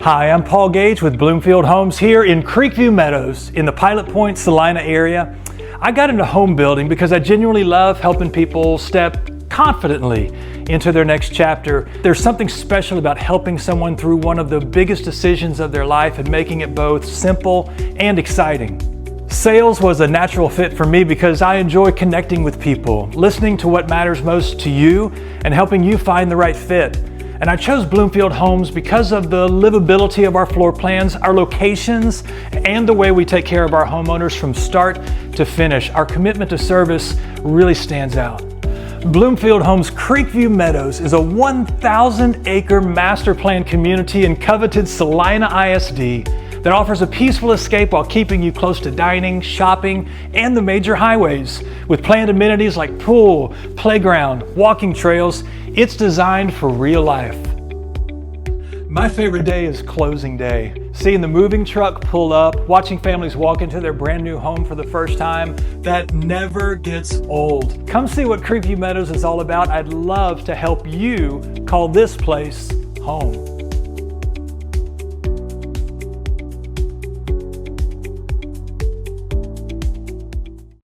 Hi, I'm Paul Gage with Bloomfield Homes here in Creekview Meadows in the Pilot Point, Salina area. I got into home building because I genuinely love helping people step confidently into their next chapter. There's something special about helping someone through one of the biggest decisions of their life and making it both simple and exciting. Sales was a natural fit for me because I enjoy connecting with people, listening to what matters most to you, and helping you find the right fit. And I chose Bloomfield Homes because of the livability of our floor plans, our locations, and the way we take care of our homeowners from start to finish. Our commitment to service really stands out. Bloomfield Homes Creekview Meadows is a 1,000-acre master plan community in coveted Salina ISD that offers a peaceful escape while keeping you close to dining, shopping, and the major highways. With planned amenities like pool, playground, walking trails, it's designed for real life. My favorite day is closing day. Seeing the moving truck pull up, watching families walk into their brand new home for the first time, that never gets old. Come see what Creekview Meadows is all about. I'd love to help you call this place home.